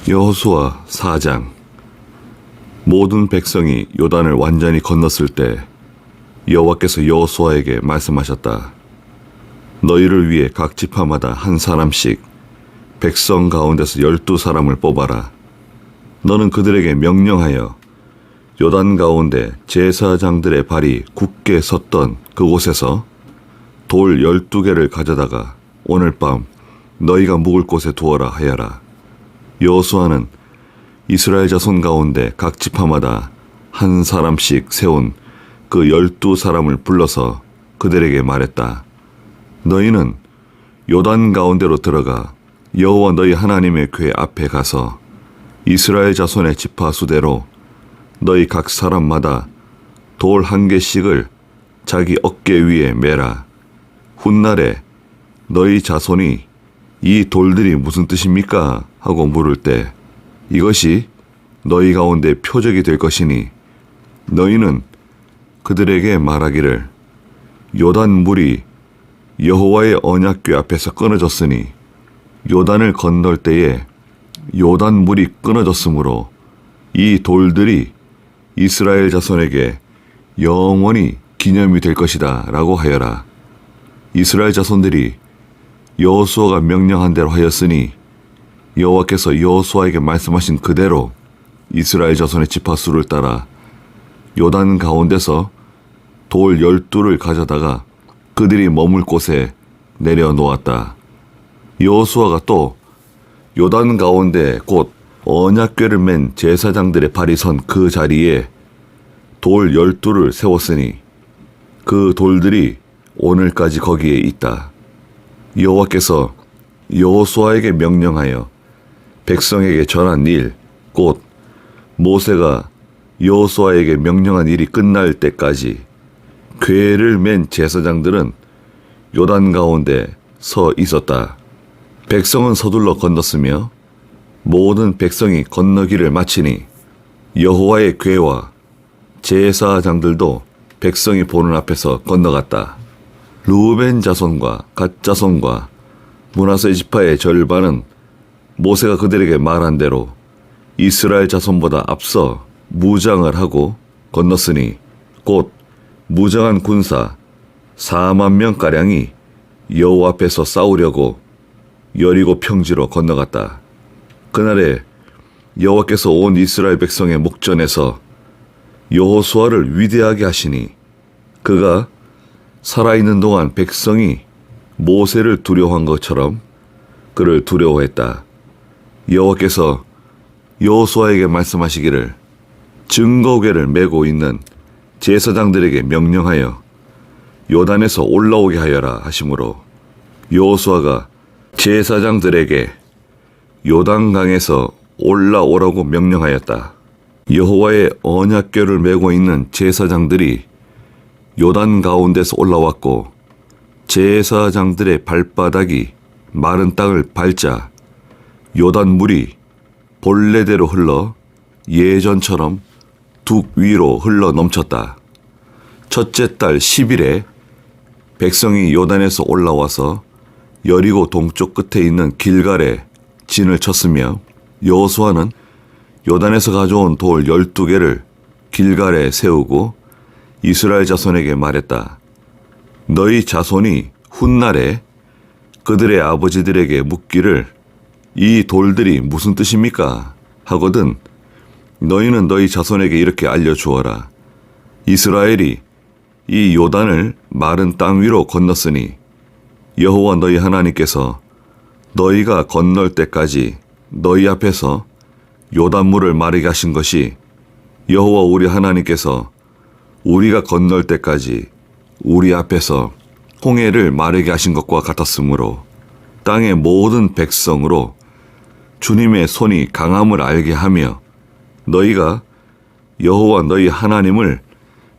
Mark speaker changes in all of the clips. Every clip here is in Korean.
Speaker 1: 여호수아 4장. 모든 백성이 요단을 완전히 건넜을 때 여호와께서 여호수아에게 말씀하셨다. 너희를 위해 각 지파마다 한 사람씩 백성 가운데서 12사람을 뽑아라. 너는 그들에게 명령하여 요단 가운데 제사장들의 발이 굳게 섰던 그곳에서 돌 12개를 가져다가 오늘 밤 너희가 묵을 곳에 두어라 하여라. 여호수아는 이스라엘 자손 가운데 각 지파마다 한 사람씩 세운 그 12사람을 불러서 그들에게 말했다. 너희는 요단 가운데로 들어가 여호와 너희 하나님의 궤 앞에 가서 이스라엘 자손의 지파 수대로 너희 각 사람마다 돌 1개씩을 자기 어깨 위에 매라. 훗날에 너희 자손이 이 돌들이 무슨 뜻입니까? 하고 물을 때 이것이 너희 가운데 표적이 될 것이니 너희는 그들에게 말하기를 요단 물이 여호와의 언약궤 앞에서 끊어졌으니 요단을 건널 때에 요단 물이 끊어졌으므로 이 돌들이 이스라엘 자손에게 영원히 기념이 될 것이다 라고 하여라. 이스라엘 자손들이 여호수아가 명령한 대로 하였으니 여호와께서 여호수아에게 말씀하신 그대로 이스라엘 자손의 지파수를 따라 요단 가운데서 돌 12를 가져다가 그들이 머물 곳에 내려놓았다. 여호수아가 또 요단 가운데 곧 언약궤를 맨 제사장들의 발이 선 그 자리에 돌 12를 세웠으니 그 돌들이 오늘까지 거기에 있다. 여호와께서 여호수아에게 명령하여 백성에게 전한 일, 곧 모세가 여호수아에게 명령한 일이 끝날 때까지 궤를 맨 제사장들은 요단 가운데 서 있었다. 백성은 서둘러 건넜으며 모든 백성이 건너기를 마치니 여호와의 궤와 제사장들도 백성이 보는 앞에서 건너갔다. 르우벤 자손과 갓 자손과 므낫세 지파의 절반은 모세가 그들에게 말한 대로 이스라엘 자손보다 앞서 무장을 하고 건넜으니 곧 무장한 군사 4만 명가량이 여호와 앞에서 싸우려고 여리고 평지로 건너갔다. 그날에 여호와께서 온 이스라엘 백성의 목전에서 여호수아를 위대하게 하시니 그가 살아있는 동안 백성이 모세를 두려워한 것처럼 그를 두려워했다. 여호와께서 여호수아에게 말씀하시기를 증거궤를 메고 있는 제사장들에게 명령하여 요단에서 올라오게 하여라 하시므로 여호수아가 제사장들에게 요단강에서 올라오라고 명령하였다. 여호와의 언약궤를 메고 있는 제사장들이 요단 가운데서 올라왔고 제사장들의 발바닥이 마른 땅을 밟자 요단 물이 본래대로 흘러 예전처럼 둑 위로 흘러 넘쳤다. 첫째 달 10일에 백성이 요단에서 올라와서 여리고 동쪽 끝에 있는 길갈에 진을 쳤으며 여호수아는 요단에서 가져온 돌 12개를 길갈에 세우고 이스라엘 자손에게 말했다. 너희 자손이 훗날에 그들의 아버지들에게 묻기를 이 돌들이 무슨 뜻입니까? 하거든 너희는 너희 자손에게 이렇게 알려주어라. 이스라엘이 이 요단을 마른 땅 위로 건넜으니 여호와 너희 하나님께서 너희가 건널 때까지 너희 앞에서 요단물을 마르게 하신 것이 여호와 우리 하나님께서 우리가 건널 때까지 우리 앞에서 홍해를 마르게 하신 것과 같았으므로 땅의 모든 백성으로 주님의 손이 강함을 알게 하며 너희가 여호와 너희 하나님을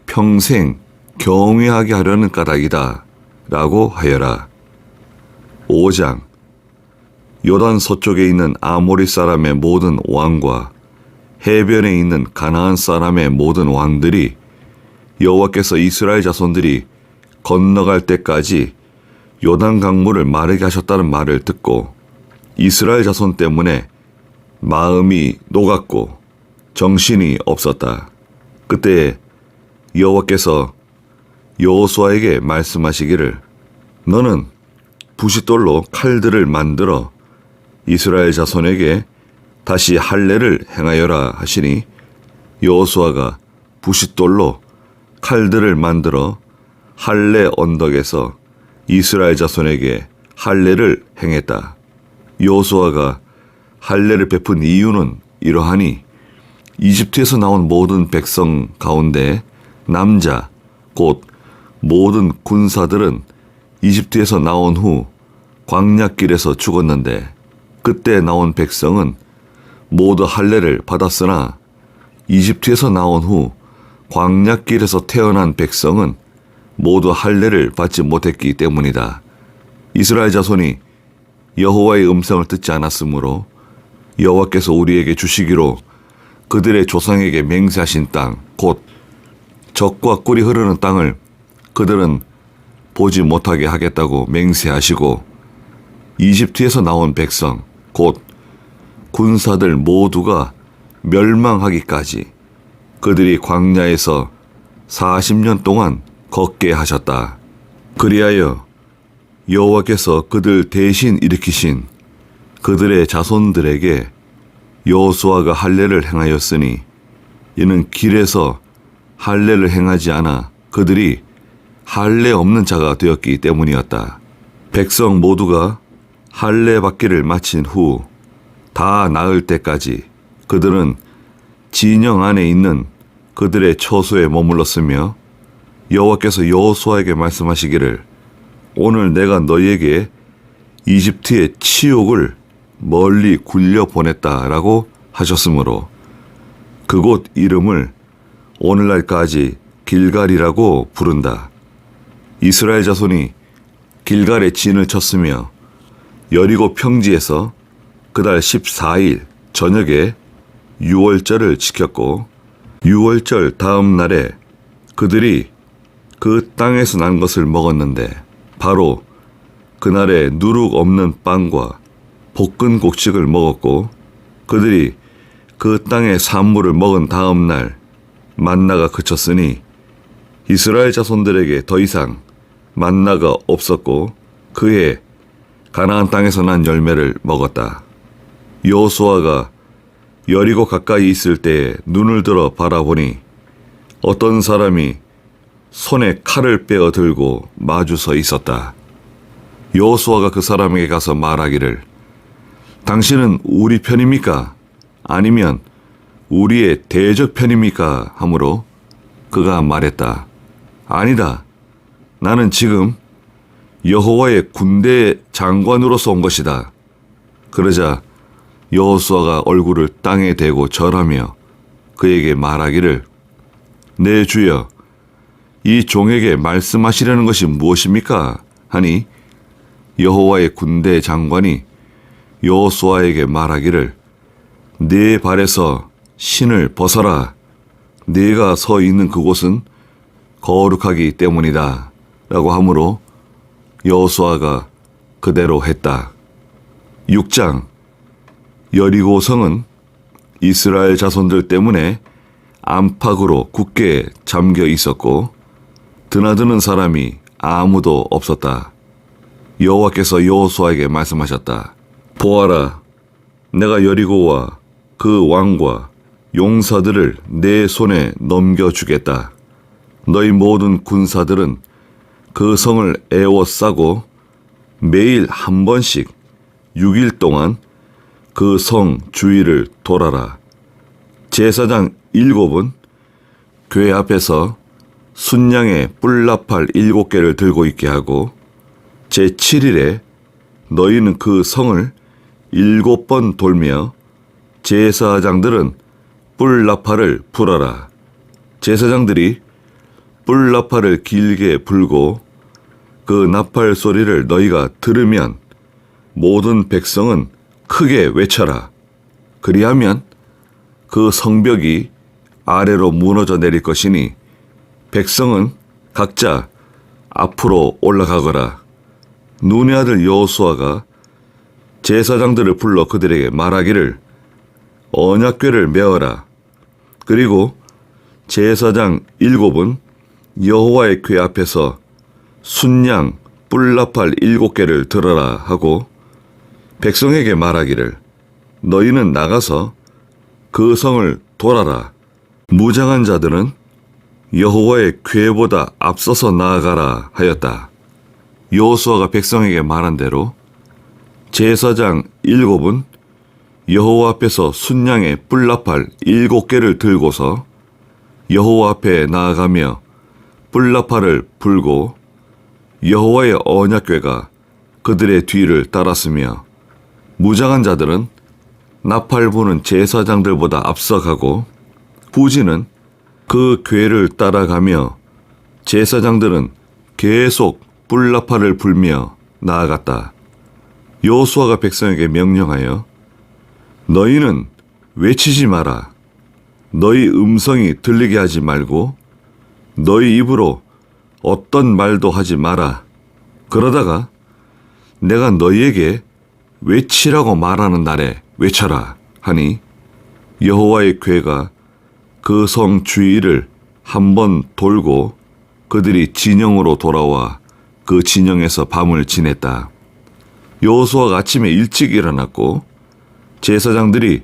Speaker 1: 평생 경외하게 하려는 까닭이다 라고 하여라. 5장. 요단 서쪽에 있는 아모리 사람의 모든 왕과 해변에 있는 가나안 사람의 모든 왕들이 여호와께서 이스라엘 자손들이 건너갈 때까지 요단 강물을 마르게 하셨다는 말을 듣고 이스라엘 자손 때문에 마음이 녹았고 정신이 없었다. 그때 여호와께서 여호수아에게 말씀하시기를 너는 부싯돌로 칼들을 만들어 이스라엘 자손에게 다시 할례를 행하여라 하시니 여호수아가 부싯돌로 칼들을 만들어 할례 언덕에서 이스라엘 자손에게 할례를 행했다. 여호수아가 할례를 베푼 이유는 이러하니 이집트에서 나온 모든 백성 가운데 남자 곧 모든 군사들은 이집트에서 나온 후 광야길에서 죽었는데 그때 나온 백성은 모두 할례를 받았으나 이집트에서 나온 후 광야길에서 태어난 백성은 모두 할례를 받지 못했기 때문이다. 이스라엘 자손이 여호와의 음성을 듣지 않았으므로 여호와께서 우리에게 주시기로 그들의 조상에게 맹세하신 땅, 곧 젖과 꿀이 흐르는 땅을 그들은 보지 못하게 하겠다고 맹세하시고 이집트에서 나온 백성, 곧 군사들 모두가 멸망하기까지 그들이 광야에서 40년 동안 걷게 하셨다. 그리하여 여호와께서 그들 대신 일으키신 그들의 자손들에게 여호수아가 할례를 행하였으니 이는 길에서 할례를 행하지 않아 그들이 할례 없는 자가 되었기 때문이었다. 백성 모두가 할례 받기를 마친 후 다 나을 때까지 그들은 진영 안에 있는 그들의 처소에 머물렀으며 여호와께서 여호수아에게 말씀하시기를 오늘 내가 너희에게 이집트의 치욕을 멀리 굴려 보냈다라고 하셨으므로 그곳 이름을 오늘날까지 길갈이라고 부른다. 이스라엘 자손이 길갈에 진을 쳤으며 여리고 평지에서 그달 14일 저녁에 유월절을 지켰고 유월절 다음 날에 그들이 그 땅에서 난 것을 먹었는데 바로 그날에 누룩 없는 빵과 볶은 곡식을 먹었고 그들이 그 땅의 산물을 먹은 다음 날 만나가 그쳤으니 이스라엘 자손들에게 더 이상 만나가 없었고 그해 가나안 땅에서 난 열매를 먹었다. 여호수아가 여리고 가까이 있을 때에 눈을 들어 바라보니 어떤 사람이 손에 칼을 빼어 들고 마주 서 있었다. 여호수아가 그 사람에게 가서 말하기를 당신은 우리 편입니까? 아니면 우리의 대적 편입니까? 하므로 그가 말했다. 아니다. 나는 지금 여호와의 군대 장관으로서 온 것이다. 그러자 여호수아가 얼굴을 땅에 대고 절하며 그에게 말하기를 내 주여 이 종에게 말씀하시려는 것이 무엇입니까? 하니 여호와의 군대 장관이 여호수아에게 말하기를 네 발에서 신을 벗어라. 네가 서 있는 그곳은 거룩하기 때문이다. 라고 하므로 여호수아가 그대로 했다. 6장 여리고 성은 이스라엘 자손들 때문에 안팎으로 굳게 잠겨 있었고 드나드는 사람이 아무도 없었다. 여호와께서 여호수아에게 말씀하셨다. 보아라, 내가 여리고와 그 왕과 용사들을 내 손에 넘겨주겠다. 너희 모든 군사들은 그 성을 에워싸고 매일 한 번씩 6일 동안 그 성 주위를 돌아라. 제사장 7은 궤 앞에서 순양의 뿔나팔 7개를 들고 있게 하고 제7일에 너희는 그 성을 7번 돌며 제사장들은 뿔나팔을 불어라. 제사장들이 뿔나팔을 길게 불고 그 나팔 소리를 너희가 들으면 모든 백성은 크게 외쳐라. 그리하면 그 성벽이 아래로 무너져 내릴 것이니 백성은 각자 앞으로 올라가거라. 눈의 아들 여호수아가 제사장들을 불러 그들에게 말하기를 언약궤를 메어라. 그리고 제사장 7은 여호와의 궤 앞에서 순양 뿔나팔 7개를 들어라 하고 백성에게 말하기를 너희는 나가서 그 성을 돌아라. 무장한 자들은 여호와의 궤보다 앞서서 나아가라 하였다. 여호수아가 백성에게 말한 대로 제사장 7은 여호와 앞에서 순양의 뿔나팔 7개를 들고서 여호와 앞에 나아가며 뿔나팔을 불고 여호와의 언약궤가 그들의 뒤를 따랐으며 무장한 자들은 나팔 부는 제사장들보다 앞서가고 후지는 그 궤를 따라가며 제사장들은 계속 뿔나팔을 불며 나아갔다. 여호수아가 백성에게 명령하여 너희는 외치지 마라. 너희 음성이 들리게 하지 말고 너희 입으로 어떤 말도 하지 마라. 그러다가 내가 너희에게 외치라고 말하는 날에 외쳐라 하니 여호와의 궤가 그 성 주위를 한번 돌고 그들이 진영으로 돌아와 그 진영에서 밤을 지냈다. 여호수아가 아침에 일찍 일어났고 제사장들이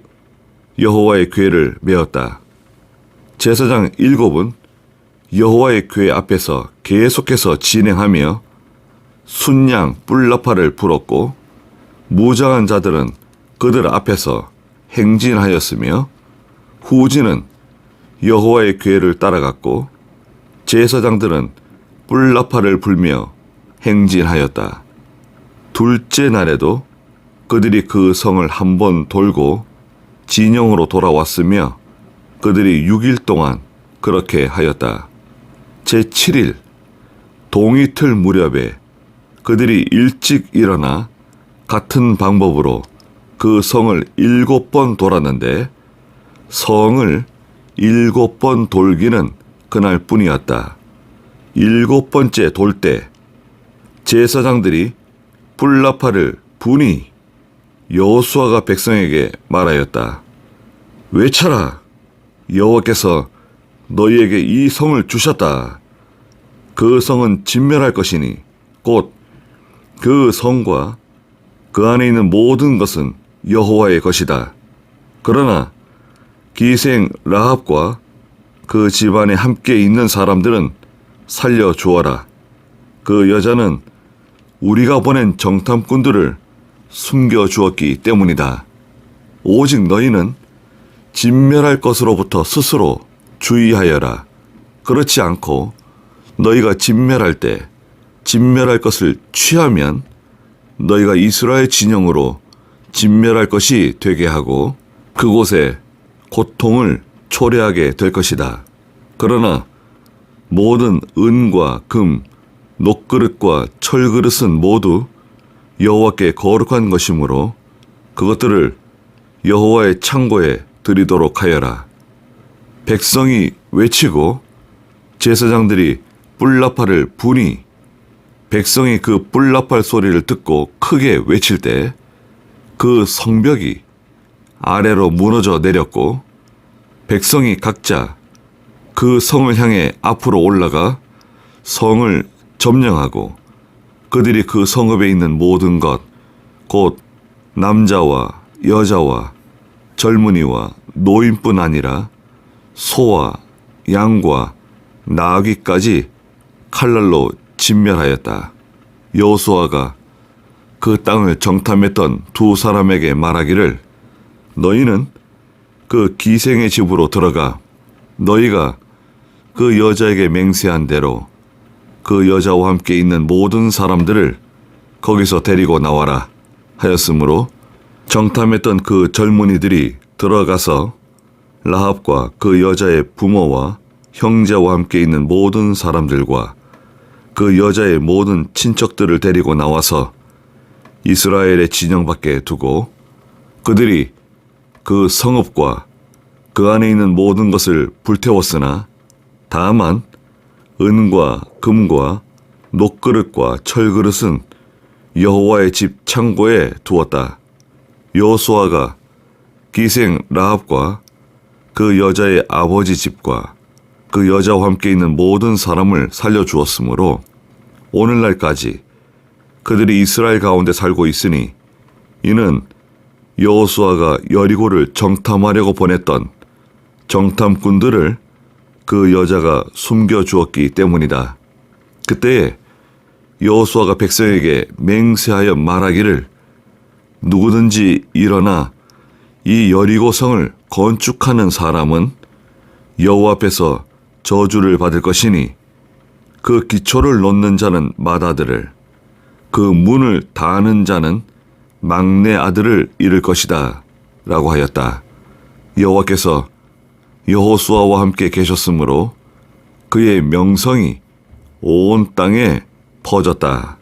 Speaker 1: 여호와의 궤를 메었다. 제사장 7은 여호와의 궤 앞에서 계속해서 진행하며 순양 뿔나팔을 불었고 무장한 자들은 그들 앞에서 행진하였으며 후지는 여호와의 궤를 따라갔고 제사장들은 뿔나팔을 불며 행진하였다. 둘째 날에도 그들이 그 성을 한번 돌고 진영으로 돌아왔으며 그들이 6일 동안 그렇게 하였다. 제7일 동이틀 무렵에 그들이 일찍 일어나 같은 방법으로 그 성을 7번 돌았는데 성을 7번 돌기는 그날 뿐이었다. 7번째 돌 때 제사장들이 뿔나팔을 부니 여호수아가 백성에게 말하였다. 외쳐라. 여호와께서 너희에게 이 성을 주셨다. 그 성은 진멸할 것이니 곧 그 성과 그 안에 있는 모든 것은 여호와의 것이다. 그러나 기생 라합과 그 집안에 함께 있는 사람들은 살려주어라. 그 여자는 우리가 보낸 정탐꾼들을 숨겨주었기 때문이다. 오직 너희는 진멸할 것으로부터 스스로 주의하여라. 그렇지 않고 너희가 진멸할 때 진멸할 것을 취하면 너희가 이스라엘 진영으로 진멸할 것이 되게 하고 그곳에 고통을 초래하게 될 것이다. 그러나 모든 은과 금, 녹그릇과 철그릇은 모두 여호와께 거룩한 것이므로 그것들을 여호와의 창고에 드리도록 하여라. 백성이 외치고 제사장들이 뿔나팔을 부니 백성이 그 뿔나팔 소리를 듣고 크게 외칠 때 그 성벽이 아래로 무너져 내렸고 백성이 각자 그 성을 향해 앞으로 올라가 성을 점령하고 그들이 그 성읍에 있는 모든 것, 곧 남자와 여자와 젊은이와 노인뿐 아니라 소와 양과 나귀까지 칼날로 진멸하였다. 여호수아가 그 땅을 정탐했던 두 사람에게 말하기를 너희는 그 기생의 집으로 들어가 너희가 그 여자에게 맹세한 대로 그 여자와 함께 있는 모든 사람들을 거기서 데리고 나와라 하였으므로 정탐했던 그 젊은이들이 들어가서 라합과 그 여자의 부모와 형제와 함께 있는 모든 사람들과 그 여자의 모든 친척들을 데리고 나와서 이스라엘의 진영 밖에 두고 그들이 그 성읍과 그 안에 있는 모든 것을 불태웠으나 다만 은과 금과 녹그릇과 철그릇은 여호와의 집 창고에 두었다. 여호수아가 기생 라합과 그 여자의 아버지 집과 그 여자와 함께 있는 모든 사람을 살려주었으므로 오늘날까지 그들이 이스라엘 가운데 살고 있으니 이는 여호수아가 여리고를 정탐하려고 보냈던 정탐꾼들을 그 여자가 숨겨주었기 때문이다. 그때에 여호수아가 백성에게 맹세하여 말하기를 누구든지 일어나 이 여리고 성을 건축하는 사람은 여호와 앞에서 저주를 받을 것이니 그 기초를 놓는 자는 맏아들을 그 문을 다는 자는 막내 아들을 잃을 것이다 라고 하였다. 여호와께서 여호수아와 함께 계셨으므로 그의 명성이 온 땅에 퍼졌다.